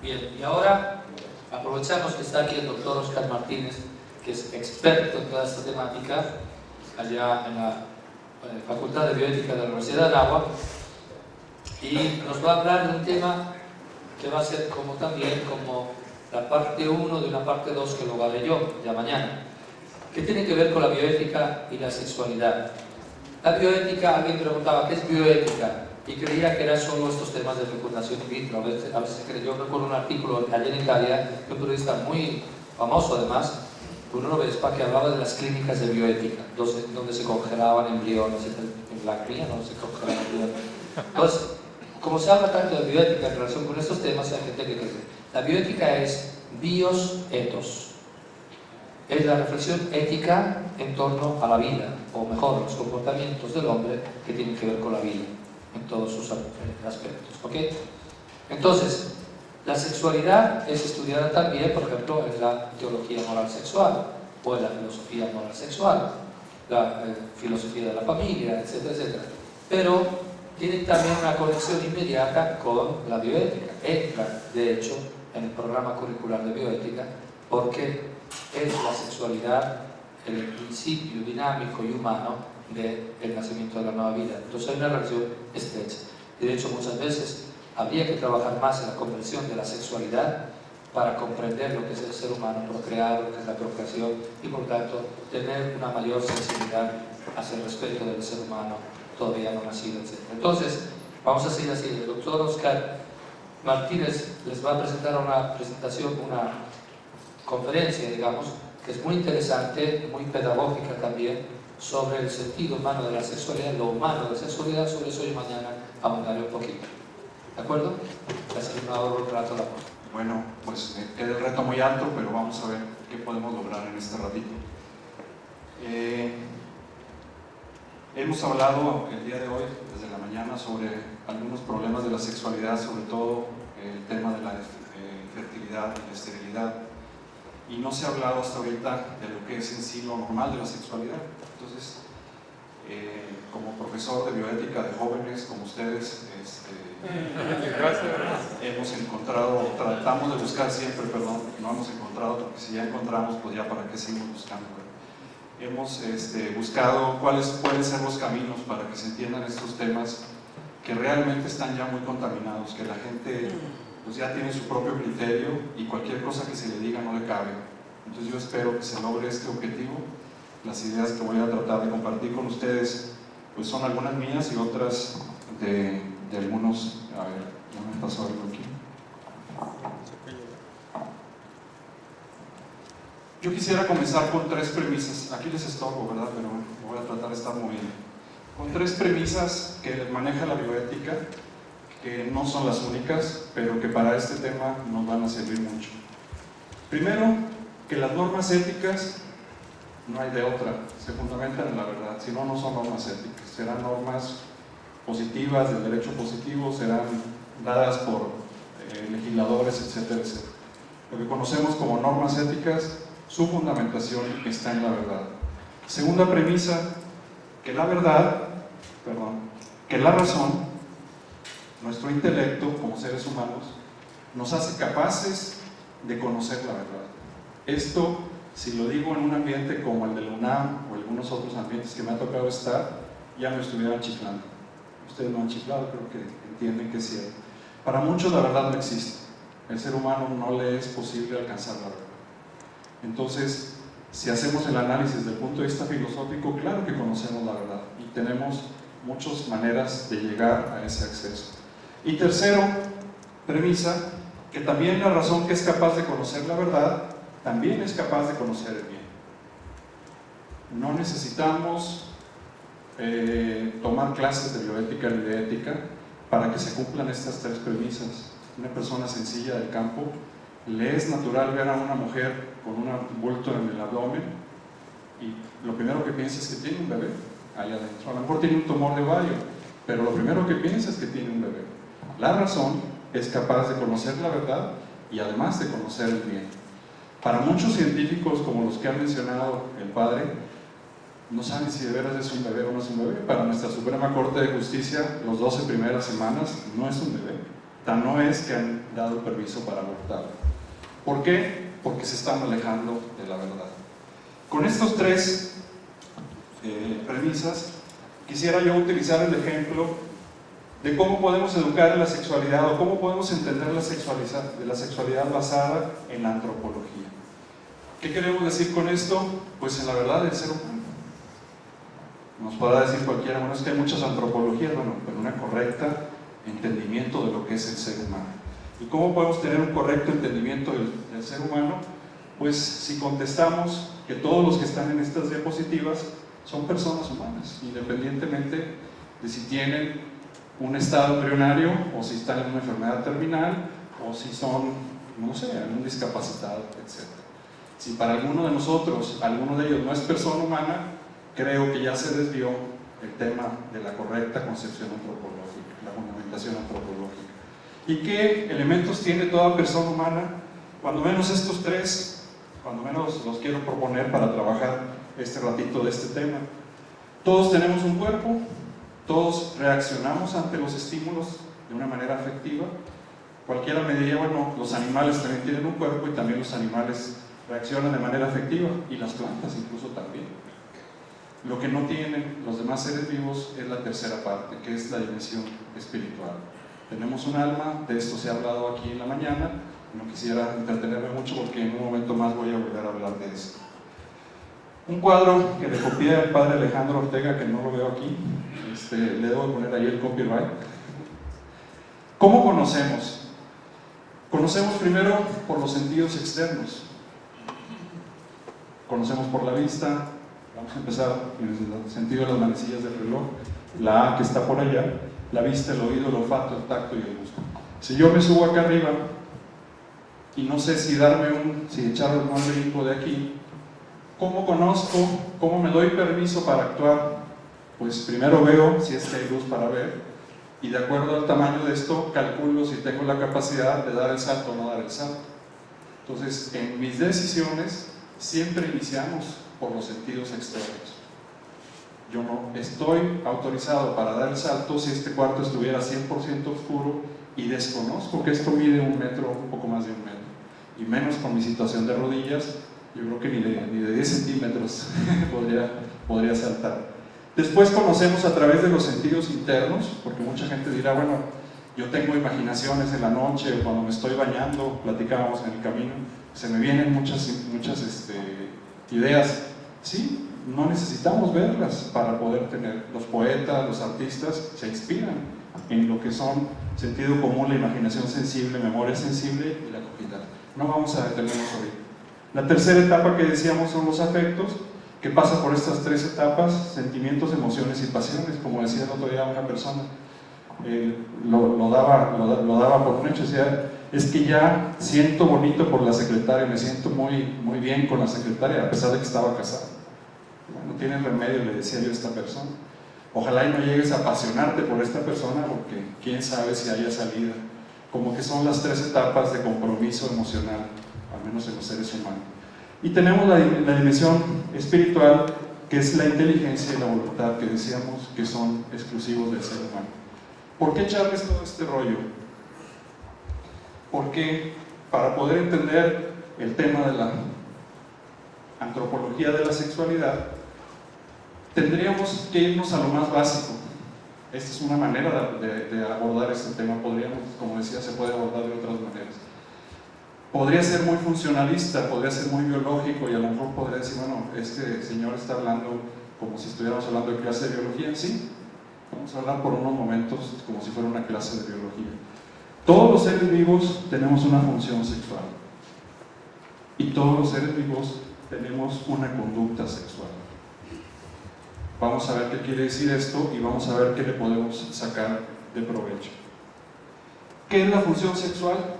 Bien, y ahora aprovechamos que está aquí el doctor Oscar Martínez, que es experto en toda esta temática, allá en la Facultad de Bioética de la Universidad de Anáhuac, y nos va a hablar de un tema que va a ser como también como la parte 1 de una parte 2 que lo haré yo ya mañana, que tiene que ver con la bioética y la sexualidad. La bioética, alguien preguntaba, ¿qué es bioética? Y creía que eran solo estos temas de fecundación in vitro. A veces creyó, yo recuerdo un artículo ayer en Italia, de un periodista muy famoso además, Bruno Vespa, que hablaba de las clínicas de bioética, donde se congelaban embriones, en la cría no se congelaban embriones. Entonces, como se habla tanto de bioética en relación con estos temas, hay gente que cree. La bioética es bios ethos. Es la reflexión ética en torno a la vida, o mejor, los comportamientos del hombre que tienen que ver con la vida, en todos sus aspectos. ¿Ok? Entonces, la sexualidad es estudiada también, por ejemplo, en la teología moral sexual, o en la filosofía moral sexual, la filosofía de la familia, etcétera, etcétera. Pero tiene también una conexión inmediata con la bioética. Entra, de hecho, en el programa curricular de bioética, porque es la sexualidad el principio dinámico y humano del nacimiento de la nueva vida. Entonces hay una relación estrecha. Y de hecho muchas veces habría que trabajar más en la comprensión de la sexualidad para comprender lo que es el ser humano, procrear, lo que es la procreación y por tanto tener una mayor sensibilidad hacia el respeto del ser humano todavía no nacido, etc. Entonces, vamos a seguir así. El doctor Oscar Martínez les va a presentar una presentación, una conferencia, digamos, que es muy interesante, muy pedagógica también, sobre el sentido humano de la sexualidad, lo humano de la sexualidad. Sobre eso yo mañana abundaré un poquito. ¿De acuerdo? Así me ahorro un rato la voz. Bueno, pues queda el reto muy alto, pero vamos a ver qué podemos lograr en este ratito. Hemos hablado el día de hoy, desde la mañana, sobre algunos problemas de la sexualidad, sobre todo el tema de la infertilidad y la esterilidad. Y no se ha hablado hasta ahorita de lo que es en sí lo normal de la sexualidad. Entonces, como profesor de bioética de jóvenes como ustedes, hemos encontrado, tratamos de buscar siempre, perdón, no hemos encontrado, porque si ya encontramos, pues ya para qué seguimos buscando. Hemos buscado cuáles pueden ser los caminos para que se entiendan estos temas que realmente están ya muy contaminados, que la gente pues ya tiene su propio criterio y cualquier cosa que se le diga no le cabe. Entonces yo espero que se logre este objetivo. Las ideas que voy a tratar de compartir con ustedes pues son algunas mías y otras de algunos. A ver, ya me pasó algo aquí. Yo quisiera comenzar con 3 premisas. Aquí les estorbo, ¿verdad? Pero bueno, voy a tratar de estar moviendo. Con 3 premisas que maneja la bioética, que no son las únicas, pero que para este tema nos van a servir mucho. Primero, que las normas éticas, no hay de otra, se fundamentan en la verdad, si no, no son normas éticas, serán normas positivas, del derecho positivo, serán dadas por legisladores, etcétera, etcétera. Lo que conocemos como normas éticas, su fundamentación está en la verdad. Segunda premisa, que la razón, nuestro intelecto como seres humanos, nos hace capaces de conocer la verdad. Esto, si lo digo en un ambiente como el de la UNAM o algunos otros ambientes que me ha tocado estar, ya me estuvieran chiflando. Ustedes no han chiflado, creo que entienden que es cierto. Para muchos la verdad no existe. El ser humano no le es posible alcanzar la verdad. Entonces, si hacemos el análisis desde el punto de vista filosófico, claro que conocemos la verdad y tenemos muchas maneras de llegar a ese acceso. Y tercero, premisa, que también la razón que es capaz de conocer la verdad, también es capaz de conocer el bien. No necesitamos tomar clases de bioética ni de ética para que se cumplan estas 3 premisas. Una persona sencilla del campo, le es natural ver a una mujer con un bulto en el abdomen y lo primero que piensa es que tiene un bebé allá adentro. A lo mejor tiene un tumor de ovario, pero lo primero que piensa es que tiene un bebé. La razón es capaz de conocer la verdad y además de conocer el bien. Para muchos científicos, como los que han mencionado el padre, no saben si de veras es un bebé o no es un bebé. Para nuestra Suprema Corte de Justicia, los 12 primeras semanas no es un bebé. Tan no es que han dado el permiso para abortar. ¿Por qué? Porque se están alejando de la verdad. Con estos tres premisas, quisiera yo utilizar el ejemplo de cómo podemos educar en la sexualidad o cómo podemos entender la sexualidad basada en la antropología. ¿Qué queremos decir con esto? Pues en la verdad del ser humano. Nos podrá decir cualquiera, bueno, es que hay muchas antropologías, bueno, pero una correcta entendimiento de lo que es el ser humano. ¿Y cómo podemos tener un correcto entendimiento del ser humano? Pues si contestamos que todos los que están en estas diapositivas son personas humanas, independientemente de si tienen un estado embrionario o si están en una enfermedad terminal o si son, no sé, algún discapacitado, etc. Si para alguno de nosotros, alguno de ellos no es persona humana, creo que ya se desvió el tema de la correcta concepción antropológica, la fundamentación antropológica. ¿Y qué elementos tiene toda persona humana? Cuando menos estos tres, cuando menos los quiero proponer para trabajar este ratito de este tema. Todos tenemos un cuerpo, todos reaccionamos ante los estímulos de una manera afectiva. Cualquiera me diría, bueno, los animales también tienen un cuerpo y también los animales reaccionan de manera afectiva, y las plantas incluso también. Lo que no tienen los demás seres vivos es la tercera parte, que es la dimensión espiritual. Tenemos un alma, de esto se ha hablado aquí en la mañana, no quisiera entretenerme mucho porque en un momento más voy a volver a hablar de esto. Un cuadro que le copié al padre Alejandro Ortega, que no lo veo aquí, le debo poner ahí el copyright. ¿Cómo conocemos? Conocemos primero por los sentidos externos. Conocemos por la vista. Vamos a empezar en el sentido de las manecillas del reloj. La A que está por allá, la vista, el oído, el olfato, el tacto y el gusto. Si yo me subo acá arriba y no sé si echar un brinco de aquí, ¿cómo conozco? ¿Cómo me doy permiso para actuar? Pues primero veo si es que hay luz para ver, y de acuerdo al tamaño de esto calculo si tengo la capacidad de dar el salto o no dar el salto. Entonces, en mis decisiones siempre iniciamos por los sentidos externos. Yo no estoy autorizado para dar el salto si este cuarto estuviera 100% oscuro y desconozco que esto mide 1 metro, un poco más de 1 metro, y menos con mi situación de rodillas. Yo creo que ni de 10 centímetros podría saltar. Después conocemos a través de los sentidos internos, porque mucha gente dirá, bueno, yo tengo imaginaciones en la noche o cuando me estoy bañando, platicábamos en el camino, se me vienen muchas ideas. Sí, no necesitamos verlas para poder tener. Los poetas, los artistas se inspiran en lo que son sentido común, la imaginación sensible, memoria sensible y la cognición. No vamos a detenernos ahorita. La tercera etapa que decíamos son los afectos, que pasa por estas 3 etapas: sentimientos, emociones y pasiones. Como decía el otro día una persona, lo daba por un hecho, decía, es que ya siento bonito por la secretaria, me siento muy bien con la secretaria, a pesar de que estaba casado. No tiene remedio, le decía yo a esta persona. Ojalá y no llegues a apasionarte por esta persona, porque quién sabe si haya salida. Como que son las 3 etapas de compromiso emocional, al menos en los seres humanos. Y tenemos la dimensión espiritual, que es la inteligencia y la voluntad, que decíamos que son exclusivos del ser humano. ¿Por qué echarles todo este rollo? Porque para poder entender el tema de la antropología de la sexualidad, tendríamos que irnos a lo más básico. Esta es una manera de abordar este tema. Podríamos, como decía, se puede abordar de otras maneras. Podría ser muy funcionalista, podría ser muy biológico, y a lo mejor podría decir, bueno, este señor está hablando como si estuviéramos hablando de clase de biología. Sí, vamos a hablar por unos momentos como si fuera una clase de biología. Todos los seres vivos tenemos una función sexual, y todos los seres vivos tenemos una conducta sexual. Vamos a ver qué quiere decir esto y vamos a ver qué le podemos sacar de provecho. ¿Qué es la función sexual?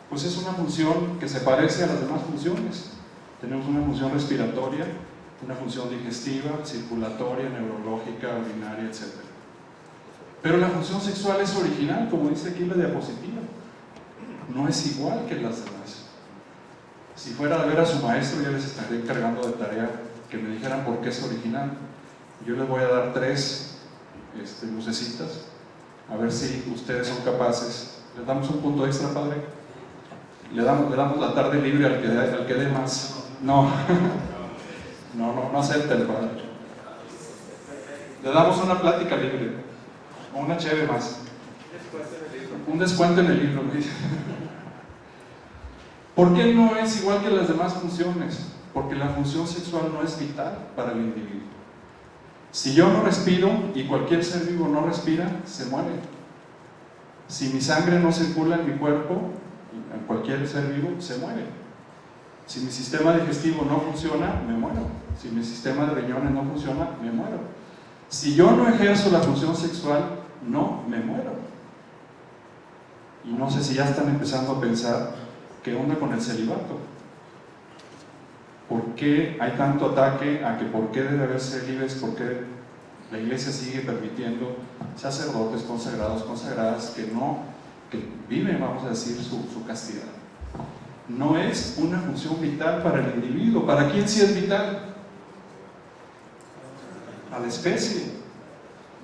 Pues es una función que se parece a las demás funciones. Tenemos una función respiratoria, una función digestiva, circulatoria, neurológica, urinaria, etc. Pero la función sexual es original, como dice aquí la diapositiva. No es igual que las demás. Si fuera a ver a su maestro, ya les estaría encargando de tarea que me dijeran por qué es original. Yo les voy a dar 3 lucecitas, a ver si ustedes son capaces ¿Le damos un punto extra, padre? ¿Le damos la tarde libre al que dé más? No, no acepta el padre. Le damos una plática libre, o una cheve más. Un descuento en el libro. ¿Por qué no es igual que las demás funciones? Porque la función sexual no es vital para el individuo. Si yo no respiro y cualquier ser vivo no respira, se muere. Si mi sangre no circula en mi cuerpo, en cualquier ser vivo, se muere. Si mi sistema digestivo no funciona, me muero. Si mi sistema de riñones no funciona, me muero. Si yo no ejerzo la función sexual, no me muero. Y no sé si ya están empezando a pensar qué onda con el celibato. ¿Por qué hay tanto ataque a que por qué debe haber célibes? ¿Por qué la iglesia sigue permitiendo sacerdotes consagrados, consagradas que viven, vamos a decir, su castidad? No es una función vital para el individuo. ¿Para quién sí es vital? A la especie.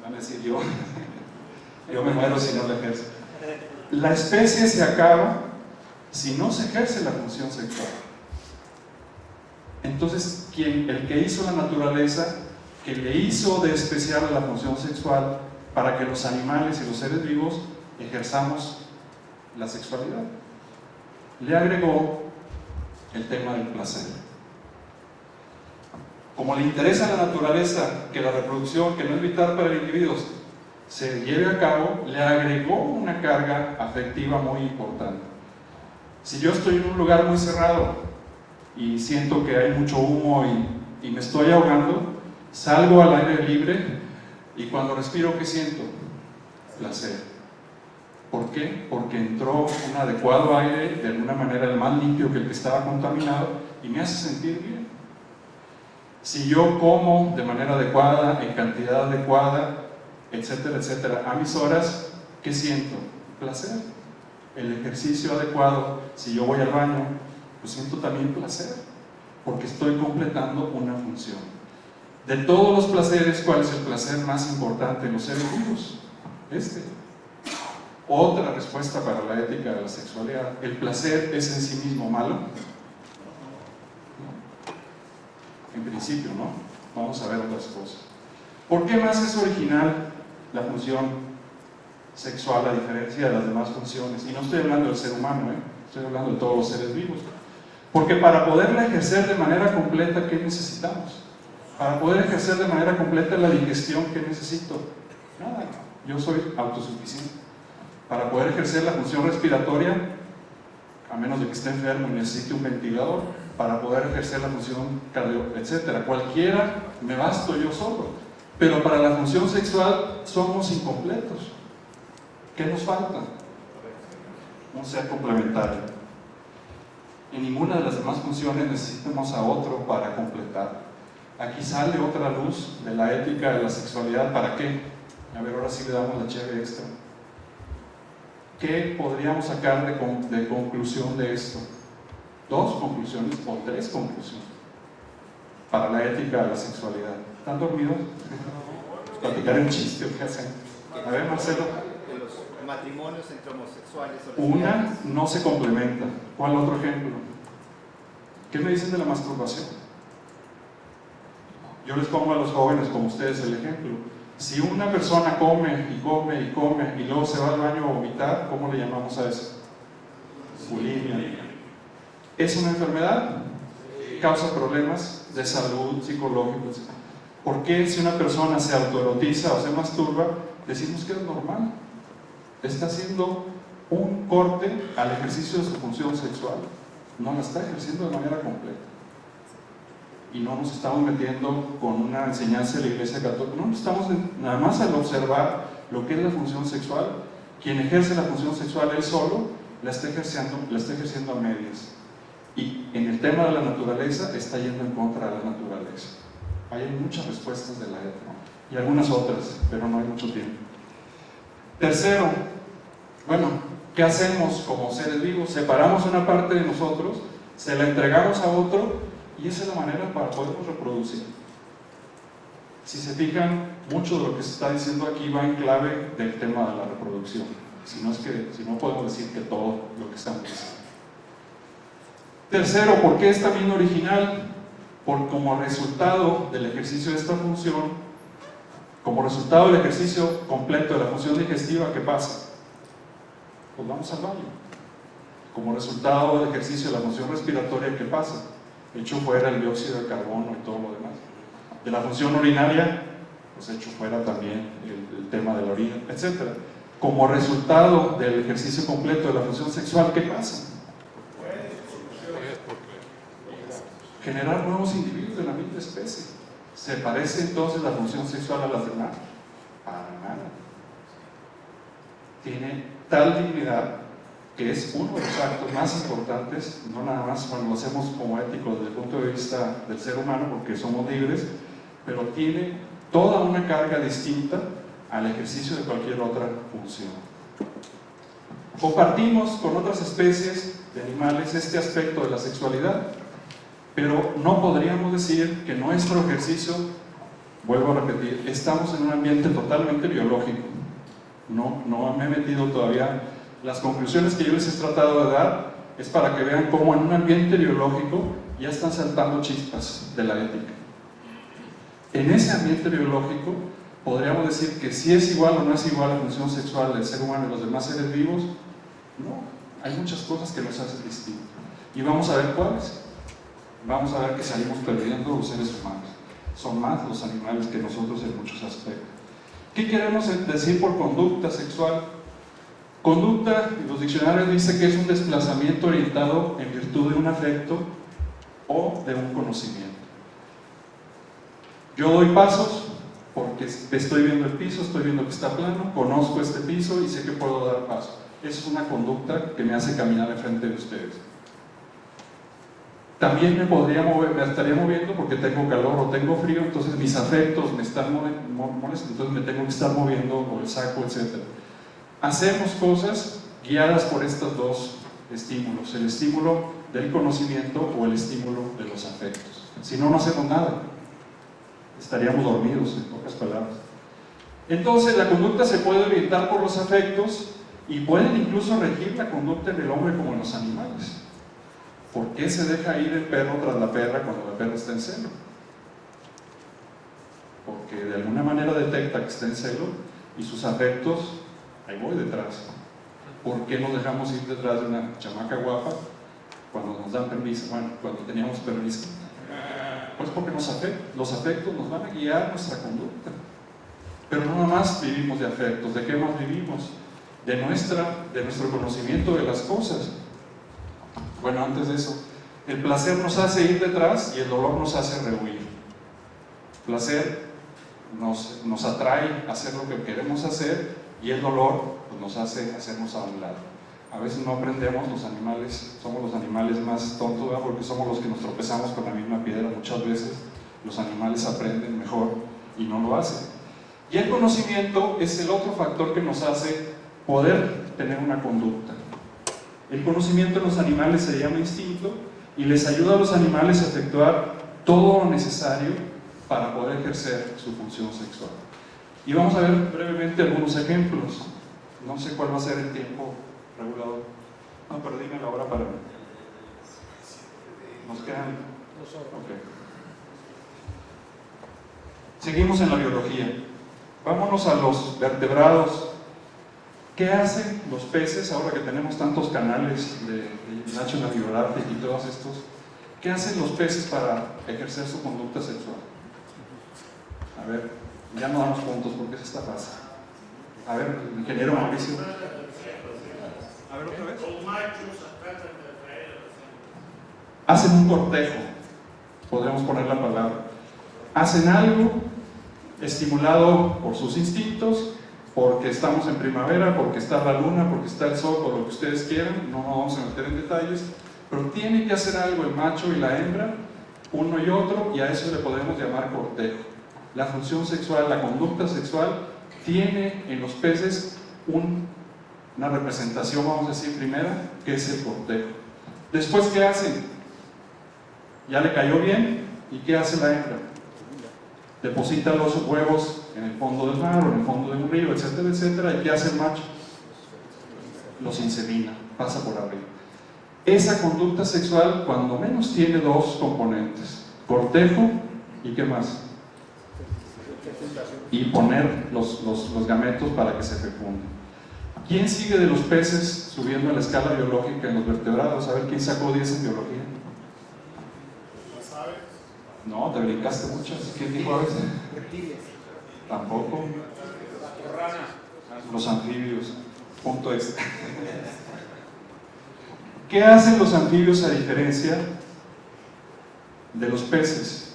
Van a decir yo me muero si no la ejerzo. La especie se acaba si no se ejerce la función sexual. Entonces, el que hizo la naturaleza, que le hizo de especial a la función sexual para que los animales y los seres vivos ejerzamos la sexualidad, le agregó el tema del placer. Como le interesa a la naturaleza que la reproducción, que no es vital para el individuo, se lleve a cabo, le agregó una carga afectiva muy importante. Si yo estoy en un lugar muy cerrado y siento que hay mucho humo y me estoy ahogando, salgo al aire libre y cuando respiro, ¿qué siento? Placer. ¿Por qué? Porque entró un adecuado aire, de alguna manera el más limpio que el que estaba contaminado, y me hace sentir bien. Si yo como de manera adecuada, en cantidad adecuada, etcétera, etcétera, a mis horas, ¿qué siento? Placer. El ejercicio adecuado, si yo voy al baño, pues siento también placer, porque estoy completando una función. De todos los placeres, ¿cuál es el placer más importante en los seres vivos? Otra respuesta para la ética de la sexualidad: ¿el placer es en sí mismo malo? En principio, ¿no? Vamos a ver otras cosas. ¿Por qué más es original la función sexual a diferencia de las demás funciones? Y no estoy hablando del ser humano, estoy hablando de todos los seres vivos. Porque para poderla ejercer de manera completa, ¿qué necesitamos? Para poder ejercer de manera completa la digestión, ¿qué necesito? Nada, yo soy autosuficiente. Para poder ejercer la función respiratoria, a menos de que esté enfermo y necesite un ventilador, para poder ejercer la función cardiovascular, etcétera, cualquiera, me basto yo solo. Pero para la función sexual somos incompletos. ¿Qué nos falta? Un ser complementario. En ninguna de las demás funciones necesitamos a otro para completar. Aquí sale otra luz de la ética de la sexualidad. ¿Para qué? A ver, ahora sí le damos la chévere extra. ¿Qué podríamos sacar de conclusión de esto? 2 conclusiones o 3 conclusiones para la ética de la sexualidad. ¿Están dormidos? Platicar un chiste, ¿qué hacen? A ver, Marcelo. De los matrimonios entre homosexuales o Una no se complementa. ¿Cuál otro ejemplo? ¿Qué me dicen de la masturbación? Yo les pongo a los jóvenes como ustedes el ejemplo. Si una persona come y come y come y luego se va al baño a vomitar, ¿cómo le llamamos a eso? Bulimia. ¿Es una enfermedad? ¿Causa problemas de salud, psicológicos? ¿Por qué si una persona se autoerotiza o se masturba, decimos que es normal? Está haciendo un corte al ejercicio de su función sexual. No la está ejerciendo de manera completa. Y no nos estamos metiendo con una enseñanza de la Iglesia Católica. No, estamos nada más al observar lo que es la función sexual. Quien ejerce la función sexual él solo, la está ejerciendo a medias. Y en el tema de la naturaleza, está yendo en contra de la naturaleza. Hay muchas respuestas de la ética y algunas otras, pero no hay mucho tiempo. Tercero, bueno, ¿qué hacemos como seres vivos? Separamos una parte de nosotros, se la entregamos a otro, y esa es la manera para podernos reproducir. Si se fijan, mucho de lo que se está diciendo aquí va en clave del tema de la reproducción. si no podemos decir que todo lo que estamos diciendo. Tercero, ¿por qué es también original? Porque como resultado del ejercicio de esta función, como resultado del ejercicio completo de la función digestiva, ¿qué pasa? Pues vamos al baño. Como resultado del ejercicio de la función respiratoria, ¿qué pasa? Echo fuera el dióxido de carbono y todo lo demás. De la función urinaria, pues echo fuera también el tema de la orina, etc. Como resultado del ejercicio completo de la función sexual, ¿qué pasa? Generar nuevos individuos de la misma especie. ¿Se parece entonces la función sexual a las demás? Para nada. Tiene tal dignidad que es uno de los actos más importantes, no nada más cuando lo hacemos como ético desde el punto de vista del ser humano, porque somos libres, pero tiene toda una carga distinta al ejercicio de cualquier otra función. Compartimos con otras especies de animales este aspecto de la sexualidad, pero no podríamos decir que nuestro ejercicio, vuelvo a repetir, estamos en un ambiente totalmente biológico. No me he metido todavía. Las conclusiones que yo les he tratado de dar es para que vean cómo en un ambiente biológico ya están saltando chispas de la ética. En ese ambiente biológico podríamos decir que si es igual o no es igual la función sexual del ser humano y los demás seres vivos. No, hay muchas cosas que nos hacen distintos. Y vamos a ver cuáles. Vamos a ver que salimos perdiendo los seres humanos. Son más los animales que nosotros en muchos aspectos. ¿Qué queremos decir por conducta sexual? Conducta, en los diccionarios dice que es un desplazamiento orientado en virtud de un afecto o de un conocimiento. Yo doy pasos porque estoy viendo el piso, estoy viendo que está plano, conozco este piso y sé que puedo dar pasos. Eso es una conducta que me hace caminar enfrente de ustedes. También me estaría moviendo porque tengo calor o tengo frío, entonces mis afectos me están molestos, entonces me tengo que estar moviendo por el saco, etc. Hacemos cosas guiadas por estos dos estímulos, el estímulo del conocimiento o el estímulo de los afectos. Si no, no hacemos nada, estaríamos dormidos, en pocas palabras. Entonces la conducta se puede orientar por los afectos y pueden incluso regir la conducta en el hombre como en los animales. ¿Por qué se deja ir el perro tras la perra cuando la perra está en celo? Porque de alguna manera detecta que está en celo y sus afectos, ahí voy detrás. ¿Por qué nos dejamos ir detrás de una chamaca guapa cuando nos dan permiso? Bueno, cuando teníamos permiso. Pues porque los afectos nos van a guiar nuestra conducta. Pero no nada más vivimos de afectos. ¿De qué más vivimos? De nuestro conocimiento de las cosas. Bueno, antes de eso, el placer nos hace ir detrás y el dolor nos hace rehuir. El placer nos atrae a hacer lo que queremos hacer y el dolor pues, nos hace hacernos a un lado. A veces no aprendemos, los animales, somos los animales más tontos, ¿verdad? Porque somos los que nos tropezamos con la misma piedra muchas veces. Los animales aprenden mejor y no lo hacen. Y el conocimiento es el otro factor que nos hace poder tener una conducta. El conocimiento en los animales se llama instinto y les ayuda a los animales a efectuar todo lo necesario para poder ejercer su función sexual. Y vamos a ver brevemente algunos ejemplos. No sé cuál va a ser el tiempo regulador. No, pero dime la hora para mí. Nos quedan 2 horas. Okay. Seguimos en la biología. Vámonos a los vertebrados. ¿Qué hacen los peces ahora que tenemos tantos canales de National Geographic y todos estos? ¿Qué hacen los peces para ejercer su conducta sexual? A ver, ya no damos puntos porque eso está fácil. A ver, ingeniero Mauricio. A ver, otra vez. Hacen un cortejo, podríamos poner la palabra. Hacen algo estimulado por sus instintos, porque estamos en primavera, porque está la luna, porque está el sol, por lo que ustedes quieran, no nos vamos a meter en detalles, pero tiene que hacer algo el macho y la hembra, uno y otro, y a eso le podemos llamar cortejo. La función sexual, la conducta sexual, tiene en los peces una representación, vamos a decir, primera, que es el cortejo. Después, ¿qué hacen? Ya le cayó bien, ¿y qué hace la hembra? Deposita los huevos en el fondo del mar o en el fondo de un río, etcétera, etcétera. ¿Y qué hace el macho? los insemina, pasa por arriba. Esa conducta sexual, cuando menos, tiene dos componentes: cortejo y ¿qué más? Y poner los gametos para que se fecunden. ¿Quién sigue de los peces subiendo a la escala biológica en los vertebrados? A ver, ¿quién sacó 10 en biología? No, te brincaste mucho. ¿Quién dijo aves? Reptiles. Tampoco. Los anfibios. Punto extra. ¿Qué hacen los anfibios a diferencia de los peces?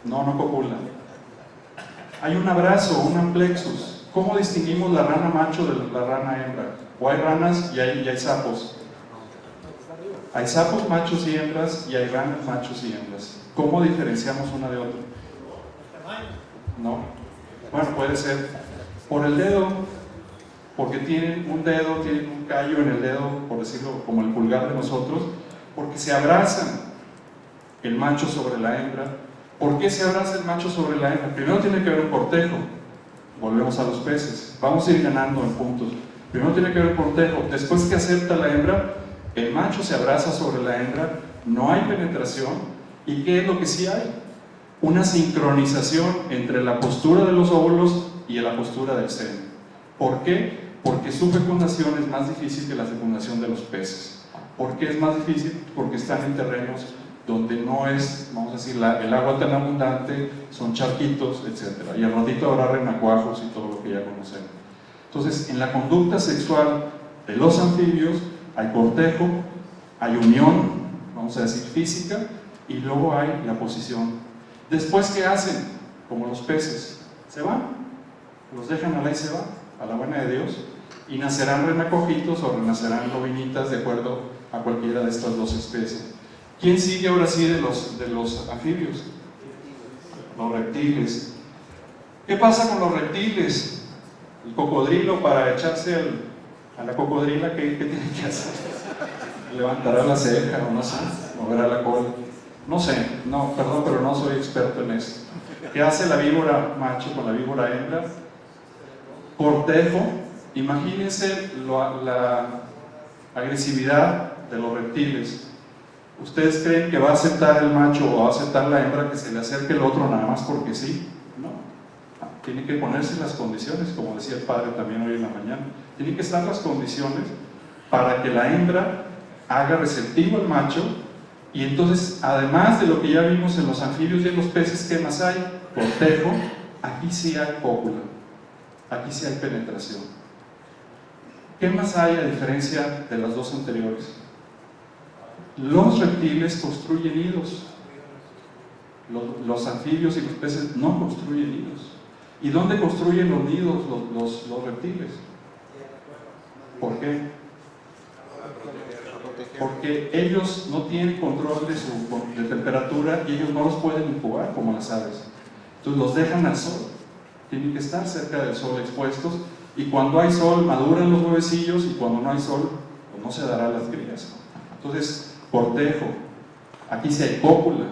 No copulan. Hay un abrazo, un amplexus. ¿Cómo distinguimos la rana macho de la rana hembra? O hay ranas y hay sapos. Hay sapos machos y hembras y hay ranas machos y hembras. ¿Cómo diferenciamos una de otra? No. Bueno, puede ser por el dedo, porque tienen un dedo, tienen un callo en el dedo, por decirlo como el pulgar de nosotros, porque se abrazan el macho sobre la hembra. ¿Por qué se abraza el macho sobre la hembra? Primero tiene que haber un cortejo. Volvemos a los peces. Vamos a ir ganando en puntos. Primero tiene que haber un cortejo. Después que acepta la hembra, el macho se abraza sobre la hembra, no hay penetración. ¿Y qué es lo que sí hay? Una sincronización entre la postura de los óvulos y la postura del seno. ¿Por qué? Porque su fecundación es más difícil que la fecundación de los peces. ¿Por qué es más difícil? Porque están en terrenos donde no es, vamos a decir, el agua tan abundante, son charquitos, etc. Y al ratito habrá renacuajos y todo lo que ya conocemos. Entonces, en la conducta sexual de los anfibios hay cortejo, hay unión, vamos a decir física, y luego hay la posición. Después, ¿qué hacen? Como los peces, se van, los dejan a la y se van, a la buena de Dios, y nacerán renacojitos o renacerán lobinitas de acuerdo a cualquiera de estas dos especies. ¿Quién sigue ahora sí de los anfibios? Los reptiles. ¿Qué pasa con los reptiles? El cocodrilo, para echarse a la cocodrila, ¿qué tiene que hacer? ¿Levantará la ceja o no sé? ¿Moverá la cola? No sé, no, perdón, pero no soy experto en eso. ¿Qué hace la víbora macho con la víbora hembra? Cortejo. Imagínense la agresividad de los reptiles. ¿Ustedes creen que va a aceptar el macho o va a aceptar la hembra que se le acerque el otro nada más porque sí? No. Tiene que ponerse las condiciones, como decía el padre también hoy en la mañana. Tienen que estar las condiciones para que la hembra haga receptivo al macho, y entonces, además de lo que ya vimos en los anfibios y en los peces, ¿qué más hay? Cortejo. Aquí sí hay cópula, aquí sí hay penetración. ¿Qué más hay a diferencia de las dos anteriores? Los reptiles construyen nidos. Los anfibios y los peces no construyen nidos. ¿Y dónde construyen los nidos los reptiles? ¿Por qué? Porque ellos no tienen control de temperatura y ellos no los pueden incubar como las aves. Entonces los dejan al sol. Tienen que estar cerca del sol expuestos, y cuando hay sol maduran los huevecillos, y cuando no hay sol pues no se darán las crías. Entonces, cortejo, aquí sí hay cópula,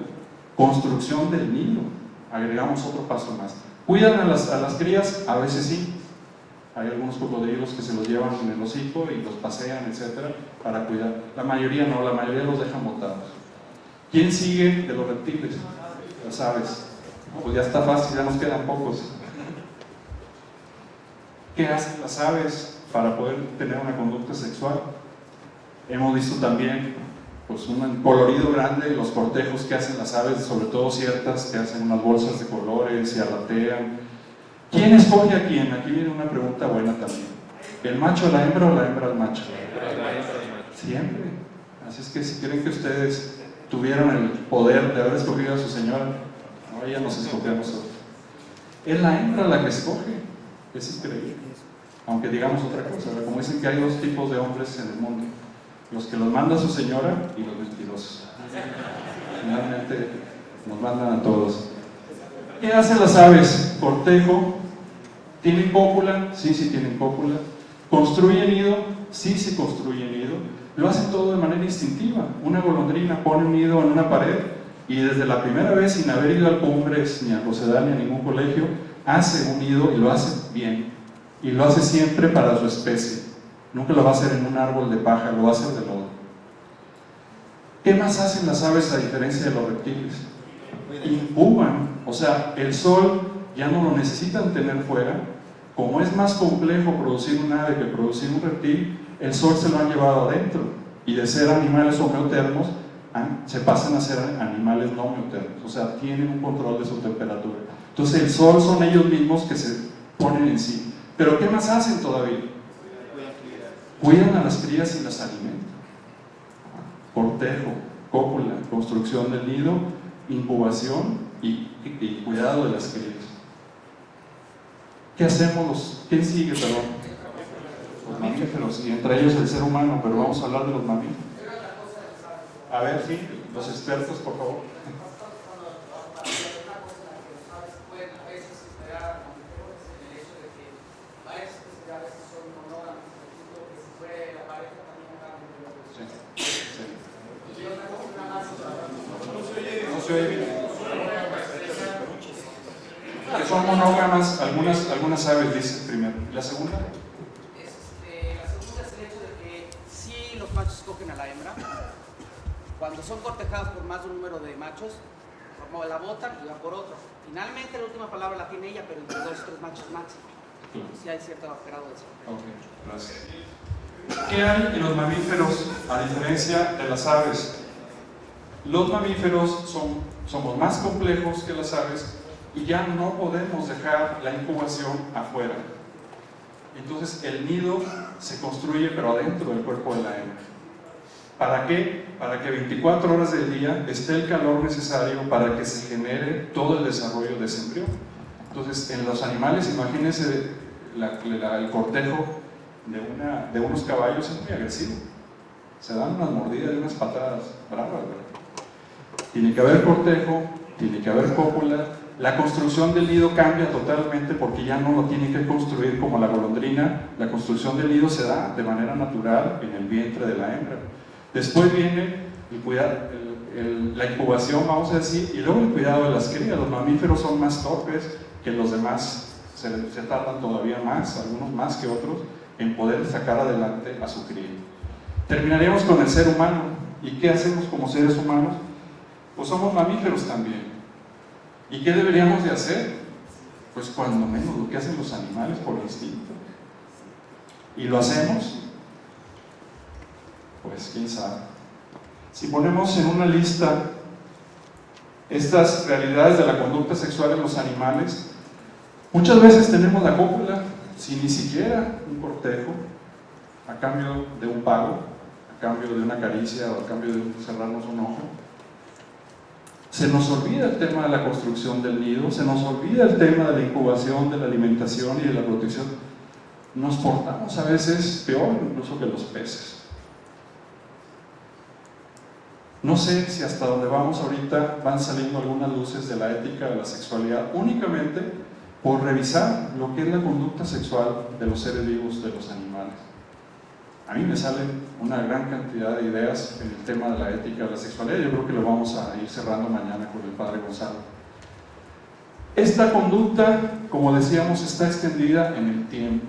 construcción del nido, agregamos otro paso más. ¿Cuidan a las crías? A veces sí. Hay algunos cocodrilos que se los llevan en el hocico y los pasean, etcétera, para cuidar. La mayoría no, la mayoría los dejan botados. ¿Quién sigue de los reptiles? Las aves. Pues ya está fácil, ya nos quedan pocos. ¿Qué hacen las aves para poder tener una conducta sexual? Hemos visto también pues, un colorido grande, los cortejos que hacen las aves, sobre todo ciertas que hacen unas bolsas de colores, se arratean. ¿Quién escoge a quién? Aquí viene una pregunta buena también. ¿El macho a la hembra o la hembra al macho? Siempre. Así es que si quieren que ustedes tuvieran el poder de haber escogido a su señora, no, ella nos escogió a nosotros. Es la hembra la que escoge. Es increíble. Aunque digamos otra cosa, ¿verdad? Como dicen que hay dos tipos de hombres en el mundo: los que los manda su señora y los mentirosos. Finalmente nos mandan a todos. ¿Qué hacen las aves? Cortejo. ¿Tienen cópula? Sí, sí tienen cópula. ¿Construyen nido? Sí, sí construyen nido. Lo hacen todo de manera instintiva. Una golondrina pone un nido en una pared y desde la primera vez, sin haber ido al Cumbres, ni a Rosedal, ni a ningún colegio, hace un nido y lo hace bien. y lo hace siempre para su especie. Nunca lo va a hacer en un árbol de paja, lo va a hacer de lodo. ¿Qué más hacen las aves a diferencia de los reptiles? Incuban, o sea, el sol ya no lo necesitan tener fuera. Como es más complejo producir un ave que producir un reptil, el sol se lo han llevado adentro, y de ser animales homeotermos se pasan a ser animales no homeotermos, o sea, tienen un control de su temperatura. Entonces el sol son ellos mismos que se ponen en sí. Pero ¿qué más hacen todavía? Cuidan a las crías y las alimentan. Cortejo, cópula, construcción del nido, incubación y cuidado de las crías. ¿Qué hacemos? ¿Quién sigue, perdón? Los mamíferos, y entre ellos el ser humano, pero vamos a hablar de los mamíferos. A ver, sí, los expertos, por favor. Que son monógamas, algunas aves, dice primero. ¿La segunda? La segunda es el hecho de que si los machos cogen a la hembra, cuando son cortejados por más de un número de machos, como la botan y van por otro. Finalmente la última palabra la tiene ella, pero entre 2 o 3 machos máximo. Sí hay cierto grado de eso. Ok, gracias. ¿Qué hay en los mamíferos a diferencia de las aves? Los mamíferos somos más complejos que las aves y ya no podemos dejar la incubación afuera. Entonces el nido se construye pero adentro del cuerpo de la hembra. ¿Para qué? Para que 24 horas del día esté el calor necesario para que se genere todo el desarrollo de ese embrión. Entonces en los animales, imagínense el cortejo de unos caballos es muy agresivo. Se dan unas mordidas y unas patadas bravas, ¿verdad? Tiene que haber cortejo, tiene que haber cópula. La construcción del nido cambia totalmente porque ya no lo tienen que construir como la golondrina. La construcción del nido se da de manera natural en el vientre de la hembra. Después viene la incubación, vamos a decir, y luego el cuidado de las crías. Los mamíferos son más torpes que los demás, se tardan todavía más, algunos más que otros, en poder sacar adelante a su cría. Terminaremos con el ser humano. ¿Y qué hacemos como seres humanos? Pues somos mamíferos también. ¿Y qué deberíamos de hacer? Pues cuando menos lo que hacen los animales por instinto. ¿Y lo hacemos? Pues quién sabe. Si ponemos en una lista estas realidades de la conducta sexual en los animales, muchas veces tenemos la cópula sin ni siquiera un cortejo, a cambio de un pago, a cambio de una caricia o a cambio de cerrarnos un ojo. Se nos olvida el tema de la construcción del nido, se nos olvida el tema de la incubación, de la alimentación y de la protección. Nos portamos a veces peor incluso que los peces. No sé si hasta donde vamos ahorita van saliendo algunas luces de la ética de la sexualidad únicamente por revisar lo que es la conducta sexual de los seres vivos, de los animales. A mí me salen una gran cantidad de ideas en el tema de la ética de la sexualidad. Yo creo que lo vamos a ir cerrando mañana con el padre Gonzalo. Esta conducta, como decíamos, está extendida en el tiempo.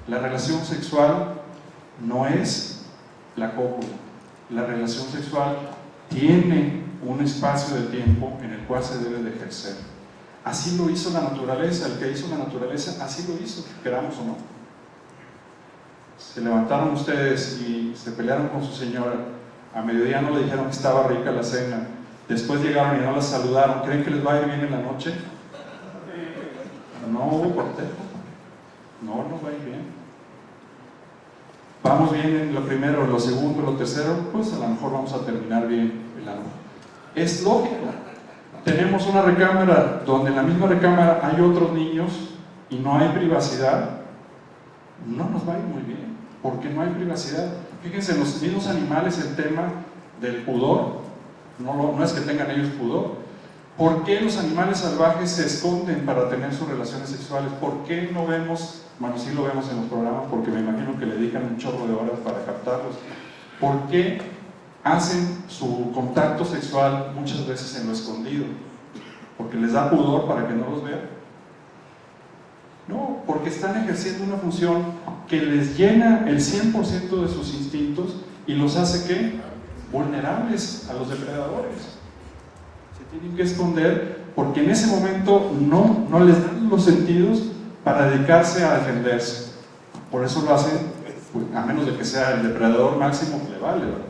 La relación sexual no es la cópula. La relación sexual tiene un espacio de tiempo en el cual se debe de ejercer. Así lo hizo la naturaleza. El que hizo la naturaleza así lo hizo, queramos o no. Se levantaron ustedes y se pelearon con su señora, a mediodía no le dijeron que estaba rica la cena, después llegaron y no la saludaron. ¿Creen que les va a ir bien en la noche? No hubo cortejo, no va a ir bien. Vamos bien en lo primero, lo segundo, lo tercero, pues a lo mejor vamos a terminar bien el año. Es lógico. Tenemos una recámara donde en la misma recámara hay otros niños y no hay privacidad. No nos va a ir muy bien, porque no hay privacidad. Fíjense, en los mismos animales el tema del pudor, no es que tengan ellos pudor. ¿Por qué los animales salvajes se esconden para tener sus relaciones sexuales? ¿Por qué no vemos, bueno, sí lo vemos en los programas, porque me imagino que le dedican un chorro de horas para captarlos? ¿Por qué hacen su contacto sexual muchas veces en lo escondido? Porque les da pudor para que no los vean. No, porque están ejerciendo una función que les llena el 100% de sus instintos y los hace ¿qué? Vulnerables a los depredadores. Se tienen que esconder porque en ese momento no les dan los sentidos para dedicarse a defenderse. Por eso lo hacen, pues, a menos de que sea el depredador máximo, que le vale, ¿verdad?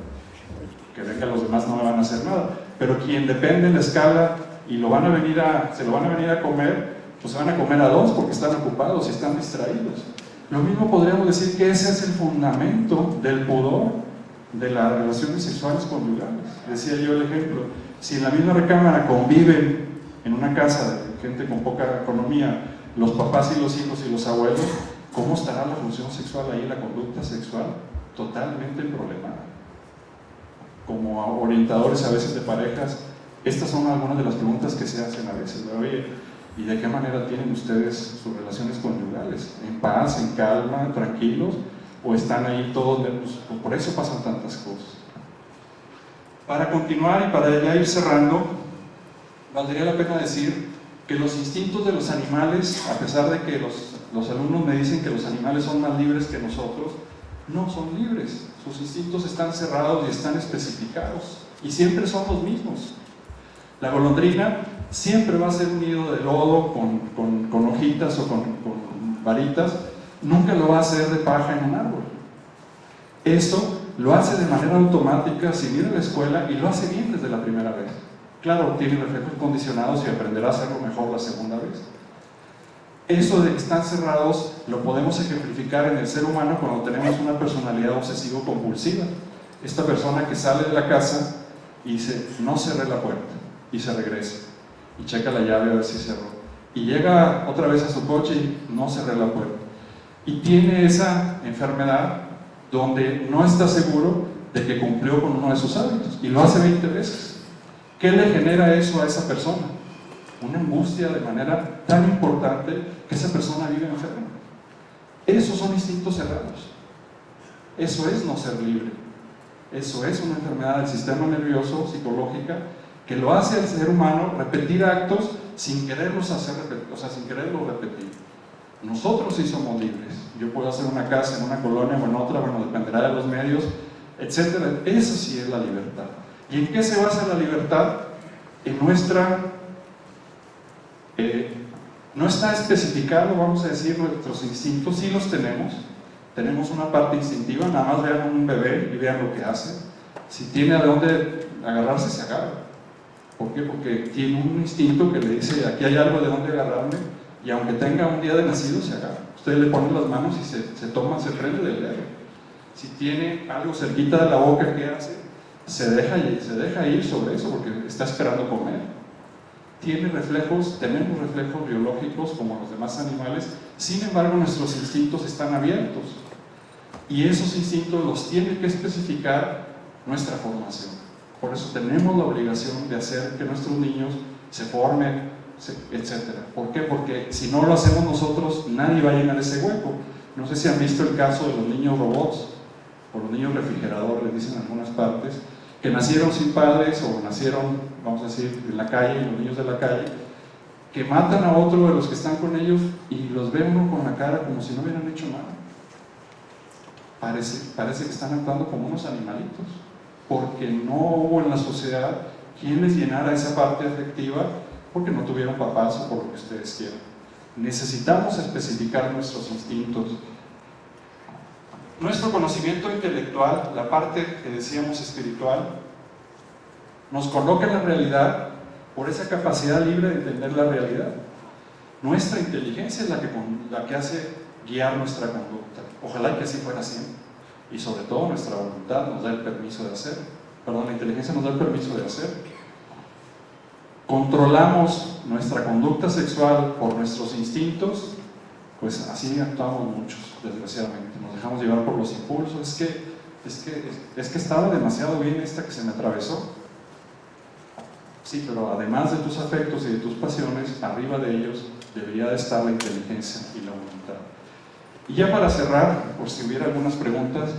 Que venga los demás no me van a hacer nada. Pero quien depende en la escala y se lo van a venir a comer, pues se van a comer a dos porque están ocupados y están distraídos. Lo mismo podríamos decir que ese es el fundamento del pudor de las relaciones sexuales conyugales. Decía yo el ejemplo, si en la misma recámara conviven en una casa de gente con poca economía, los papás y los hijos y los abuelos, ¿cómo estará la función sexual ahí, la conducta sexual? Totalmente problemada. Como orientadores a veces de parejas, estas son algunas de las preguntas que se hacen a veces. Oye, ¿y de qué manera tienen ustedes sus relaciones conyugales? ¿En paz, en calma, tranquilos? ¿O están ahí todos nerviosos? Por eso pasan tantas cosas. Para continuar y para ya ir cerrando, valdría la pena decir que los instintos de los animales, a pesar de que los alumnos me dicen que los animales son más libres que nosotros, no son libres. Sus instintos están cerrados y están especificados, y siempre son los mismos. La golondrina siempre va a ser un nido de lodo con hojitas o con varitas, nunca lo va a hacer de paja en un árbol. Eso lo hace de manera automática sin ir a la escuela y lo hace bien desde la primera vez. Claro, tiene reflejos condicionados y aprenderá a hacerlo mejor la segunda vez. Eso de que están cerrados lo podemos ejemplificar en el ser humano cuando tenemos una personalidad obsesivo-compulsiva. Esta persona que sale de la casa y dice, no cerré la puerta, y se regresa y checa la llave a ver si cerró, y llega otra vez a su coche y no cerré la puerta, y tiene esa enfermedad donde no está seguro de que cumplió con uno de sus hábitos y lo hace 20 veces. ¿Qué le genera eso a esa persona? Una angustia de manera tan importante que esa persona vive enferma. Esos son instintos cerrados. Eso es no ser libre. Eso es una enfermedad del sistema nervioso, psicológica, que lo hace al ser humano repetir actos sin quererlos hacer, sin quererlos repetir. Nosotros sí somos libres. Yo puedo hacer una casa en una colonia o en otra, bueno, dependerá de los medios, etc. Eso sí es la libertad. ¿Y en qué se basa la libertad? En no está especificado, vamos a decir, nuestros instintos, sí los tenemos. Tenemos una parte instintiva, nada más vean a un bebé y vean lo que hace. Si tiene a dónde agarrarse, se agarra. ¿Por qué? Porque tiene un instinto que le dice, aquí hay algo de dónde agarrarme, y aunque tenga un día de nacido, se agarra. Usted le pone las manos y se prende del dedo. Si tiene algo cerquita de la boca, ¿qué hace? Se deja ir sobre eso porque está esperando comer. Tenemos reflejos biológicos como los demás animales, sin embargo nuestros instintos están abiertos y esos instintos los tiene que especificar nuestra formación. Por eso tenemos la obligación de hacer que nuestros niños se formen, etc. ¿Por qué? Porque si no lo hacemos nosotros, nadie va a llenar ese hueco. No sé si han visto el caso de los niños robots o los niños refrigerador, les dicen en algunas partes, que nacieron sin padres o nacieron, vamos a decir, en la calle, los niños de la calle, que matan a otro de los que están con ellos y los ve uno con la cara como si no hubieran hecho nada. Parece que están actuando como unos animalitos, porque no hubo en la sociedad quien les llenara esa parte afectiva, porque no tuvieron papás o por lo que ustedes quieran. Necesitamos especificar nuestros instintos. Nuestro conocimiento intelectual, la parte que decíamos espiritual, nos coloca en la realidad por esa capacidad libre de entender la realidad. Nuestra inteligencia es la que hace guiar nuestra conducta. Ojalá que así fuera siempre. Y sobre todo nuestra voluntad nos da el permiso de hacer. La inteligencia nos da el permiso de hacer. Controlamos nuestra conducta sexual por nuestros instintos, pues así actuamos muchos, desgraciadamente. Nos dejamos llevar por los impulsos. Es que estaba demasiado bien esta que se me atravesó. Sí, pero además de tus afectos y de tus pasiones, arriba de ellos debería de estar la inteligencia y la voluntad. Y ya para cerrar, por si hubiera algunas preguntas,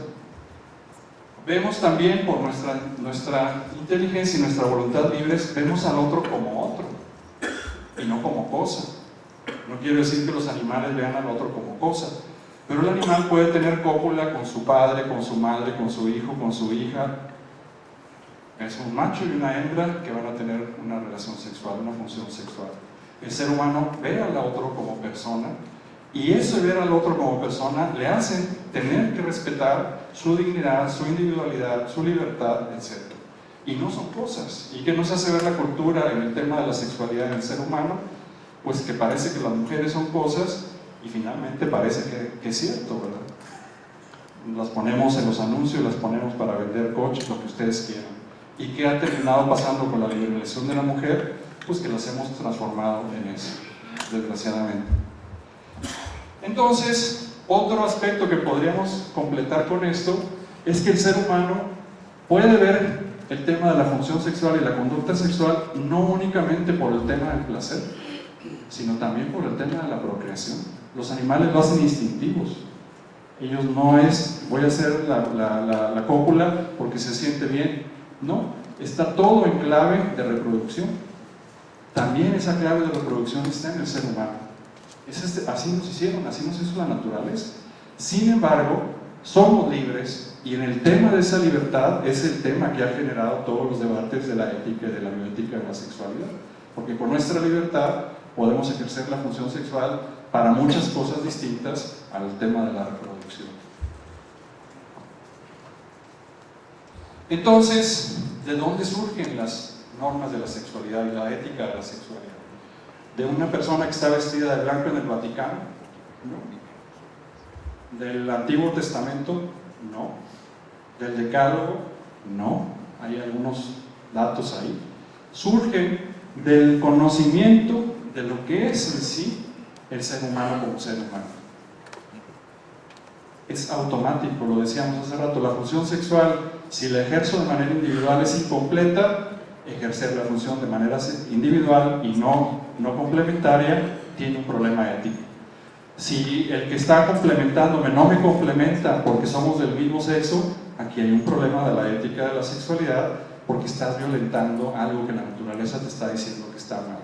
vemos también por nuestra inteligencia y nuestra voluntad libres, vemos al otro como otro y no como cosa. No quiero decir que los animales vean al otro como cosa, pero el animal puede tener cópula con su padre, con su madre, con su hijo, con su hija. Es un macho y una hembra que van a tener una relación sexual, una función sexual. El ser humano ve al otro como persona, y eso de ver al otro como persona le hace tener que respetar su dignidad, su individualidad, su libertad, etc. Y no son cosas. ¿Y qué nos hace ver la cultura en el tema de la sexualidad en el ser humano? Pues que parece que las mujeres son cosas, y finalmente parece que es cierto, ¿verdad? Las ponemos en los anuncios, las ponemos para vender coches, lo que ustedes quieran. ¿Y qué ha terminado pasando con la liberalización de la mujer? Pues que las hemos transformado en eso, desgraciadamente. Entonces, otro aspecto que podríamos completar con esto es que el ser humano puede ver el tema de la función sexual y la conducta sexual no únicamente por el tema del placer, sino también por el tema de la procreación. Los animales lo hacen instintivos. Ellos no es, voy a hacer la cópula porque se siente bien. No, está todo en clave de reproducción. También esa clave de reproducción está en el ser humano. Así nos hicieron, así nos hizo la naturaleza. Sin embargo, somos libres, y en el tema de esa libertad es el tema que ha generado todos los debates de la ética y de la bioética de la sexualidad. Porque con nuestra libertad podemos ejercer la función sexual para muchas cosas distintas al tema de la reproducción. Entonces, ¿de dónde surgen las normas de la sexualidad y la ética de la sexualidad? ¿De una persona que está vestida de blanco en el Vaticano? No. ¿Del Antiguo Testamento? No. ¿Del Decálogo? No. Hay algunos datos ahí. Surgen del conocimiento de lo que es en sí el ser humano como ser humano. Es automático, lo decíamos hace rato, la función sexual, si la ejerzo de manera individual es incompleta, ejercer la función de manera individual y no complementaria tiene un problema ético. Si el que está complementándome no me complementa porque somos del mismo sexo, aquí hay un problema de la ética de la sexualidad, porque estás violentando algo que la naturaleza te está diciendo que está mal.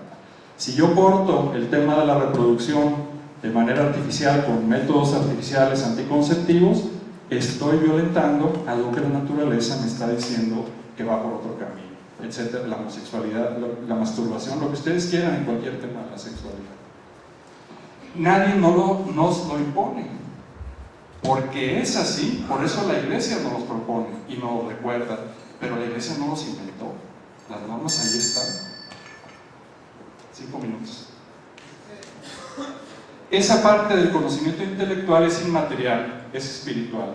Si yo corto el tema de la reproducción de manera artificial con métodos artificiales anticonceptivos, estoy violentando algo que la naturaleza me está diciendo que va por otro camino, etcétera. La homosexualidad, la masturbación, lo que ustedes quieran en cualquier tema de la sexualidad. Nadie nos lo impone, porque es así. Por eso la iglesia nos los propone y nos lo recuerda, pero la iglesia no los inventó. Las normas ahí están. 5 minutos. Esa parte del conocimiento intelectual es inmaterial, es espiritual.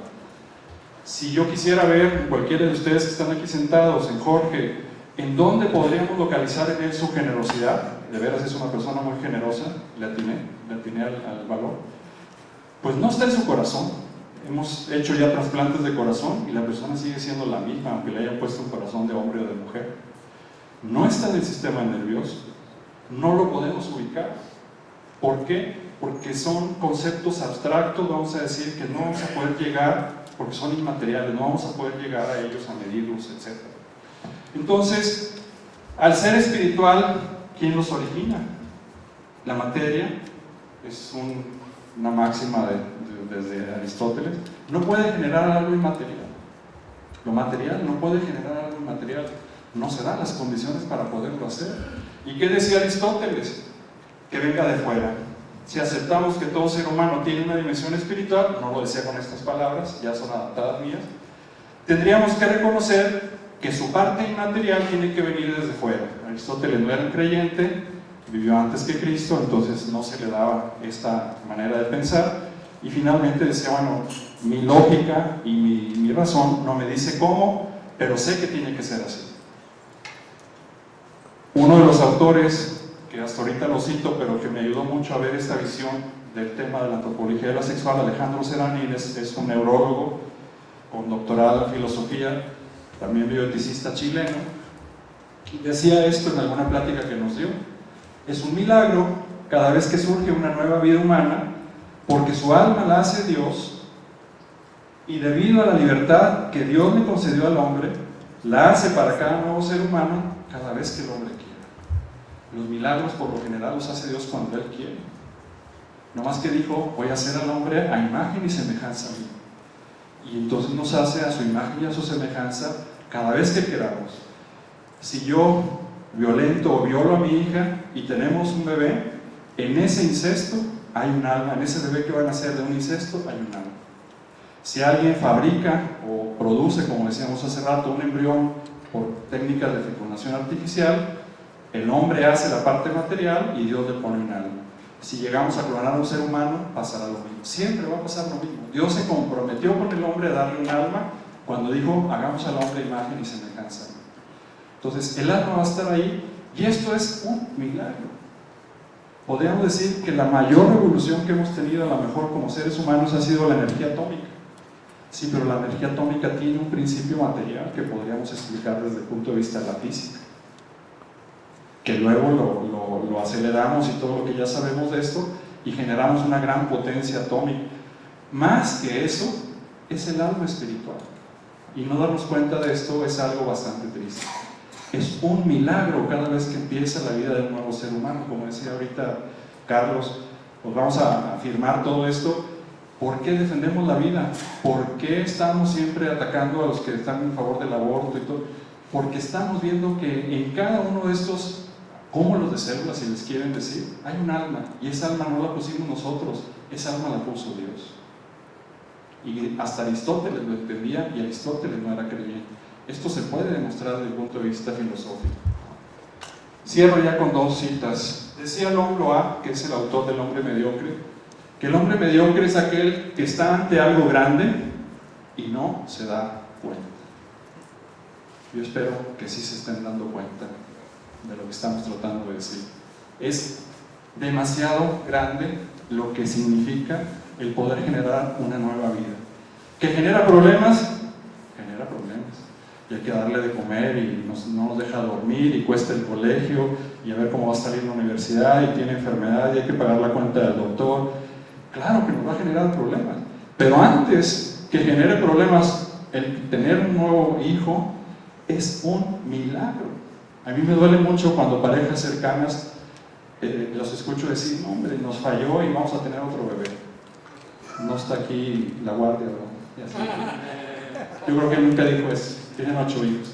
Si yo quisiera ver, cualquiera de ustedes que están aquí sentados, en Jorge, ¿en dónde podríamos localizar en él su generosidad? De veras es una persona muy generosa, le atiné al valor. Pues no está en su corazón. Hemos hecho ya trasplantes de corazón y la persona sigue siendo la misma, aunque le hayan puesto un corazón de hombre o de mujer. No está en el sistema nervioso, no lo podemos ubicar. ¿Por qué? Porque son conceptos abstractos, vamos a decir, que no vamos a poder llegar, porque son inmateriales, no vamos a poder llegar a ellos, a medirlos, etc. Entonces, al ser espiritual, ¿quién los origina? La materia, es una máxima desde Aristóteles, no puede generar algo inmaterial. Lo material no puede generar algo inmaterial, no se dan las condiciones para poderlo hacer. ¿Y qué decía Aristóteles? Que venga de fuera. Si aceptamos que todo ser humano tiene una dimensión espiritual, no lo decía con estas palabras, ya son adaptadas mías, tendríamos que reconocer que su parte inmaterial tiene que venir desde fuera. Aristóteles no era un creyente, vivió antes que Cristo, entonces no se le daba esta manera de pensar, y finalmente decía, bueno, mi lógica y mi razón no me dice cómo, pero sé que tiene que ser así. Uno de los autores, que hasta ahorita lo cito, pero que me ayudó mucho a ver esta visión del tema de la antropología de la sexual, Alejandro Seranín, es un neurólogo con doctorado en filosofía, también bioeticista chileno, decía esto en alguna plática que nos dio: es un milagro cada vez que surge una nueva vida humana, porque su alma la hace Dios, y debido a la libertad que Dios le concedió al hombre, la hace para cada nuevo ser humano cada vez que el hombre quiere. Los milagros por lo general los hace Dios cuando Él quiere. No más que dijo, voy a hacer al hombre a imagen y semejanza mía. Y entonces nos hace a su imagen y a su semejanza cada vez que queramos. Si yo violento o violo a mi hija y tenemos un bebé, en ese incesto hay un alma, en ese bebé que van a nacer de un incesto hay un alma. Si alguien fabrica o produce, como decíamos hace rato, un embrión por técnicas de fecundación artificial, el hombre hace la parte material y Dios le pone un alma. Si llegamos a clonar a un ser humano, pasará lo mismo. Siempre va a pasar lo mismo. Dios se comprometió con el hombre a darle un alma cuando dijo, hagamos al hombre imagen y semejanza. Entonces, el alma va a estar ahí y esto es un milagro. Podríamos decir que la mayor revolución que hemos tenido, a lo mejor como seres humanos, ha sido la energía atómica. Sí, pero la energía atómica tiene un principio material que podríamos explicar desde el punto de vista de la física, que luego lo aceleramos y todo lo que ya sabemos de esto y generamos una gran potencia atómica. Más que eso, es el alma espiritual. Y no darnos cuenta de esto es algo bastante triste. Es un milagro cada vez que empieza la vida de un nuevo ser humano. Como decía ahorita Carlos, pues vamos a afirmar todo esto. ¿Por qué defendemos la vida? ¿Por qué estamos siempre atacando a los que están en favor del aborto y todo? Porque estamos viendo que en cada uno de estos cúmulos de células, si les quieren decir, hay un alma, y esa alma no la pusimos nosotros, esa alma la puso Dios. Y hasta Aristóteles lo entendía, y Aristóteles no era creyente. Esto se puede demostrar desde el punto de vista filosófico. Cierro ya con dos citas. Decía Long Loa, que es el autor del Hombre Mediocre, que el hombre mediocre es aquel que está ante algo grande y no se da cuenta. Yo espero que sí se estén dando cuenta de lo que estamos tratando de decir. Es demasiado grande lo que significa el poder generar una nueva vida. ¿Que genera problemas? Genera problemas. Y hay que darle de comer y no nos deja dormir y cuesta el colegio y a ver cómo va a salir la universidad y tiene enfermedad y hay que pagar la cuenta del doctor. Claro que nos va a generar problemas. Pero antes que genere problemas, el tener un nuevo hijo es un milagro. A mí me duele mucho cuando parejas cercanas los escucho decir, no, hombre, nos falló y vamos a tener otro bebé. No está aquí la guardia, ¿no? Yo creo que nunca dijo eso. Tienen 8 hijos.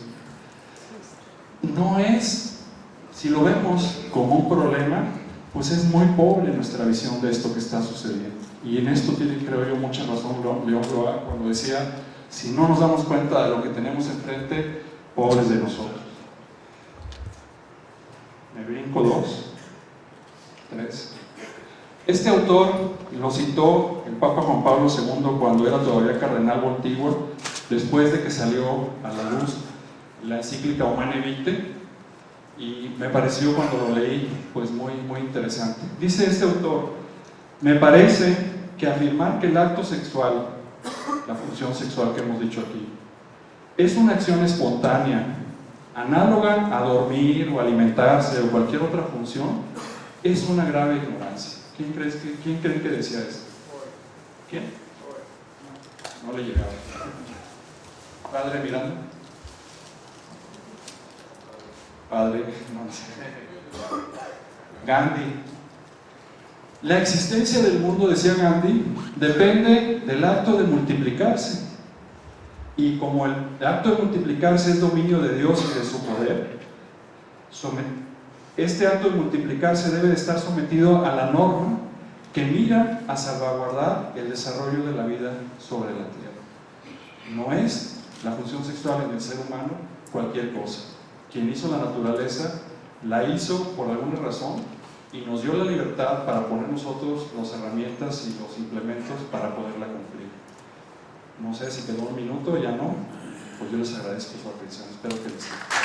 No es, si lo vemos como un problema, pues es muy pobre nuestra visión de esto que está sucediendo. Y en esto tiene, creo yo, mucha razón León Blois cuando decía, si no nos damos cuenta de lo que tenemos enfrente, pobres de nosotros. Me brinco 2, 3. Este autor lo citó el Papa Juan Pablo II cuando era todavía cardenal Wojtyła, después de que salió a la luz la encíclica Humane Vitae, y me pareció cuando lo leí pues muy interesante. Dice este autor, me parece que afirmar que el acto sexual, la función sexual que hemos dicho aquí, es una acción espontánea, análoga a dormir o alimentarse o cualquier otra función, es una grave ignorancia. ¿Quién cree que decía esto? ¿Quién? No le llegaba. ¿Padre Miranda? Padre, no sé. Gandhi. La existencia del mundo, decía Gandhi, depende del acto de multiplicarse. Y como el acto de multiplicarse es dominio de Dios y de su poder, este acto de multiplicarse debe de estar sometido a la norma que mira a salvaguardar el desarrollo de la vida sobre la tierra. No es la función sexual en el ser humano cualquier cosa. Quien hizo la naturaleza la hizo por alguna razón y nos dio la libertad para poner nosotros las herramientas y los implementos para poderla cumplir. No sé si quedó un minuto, ya no, pues yo les agradezco su atención, espero que les sirva.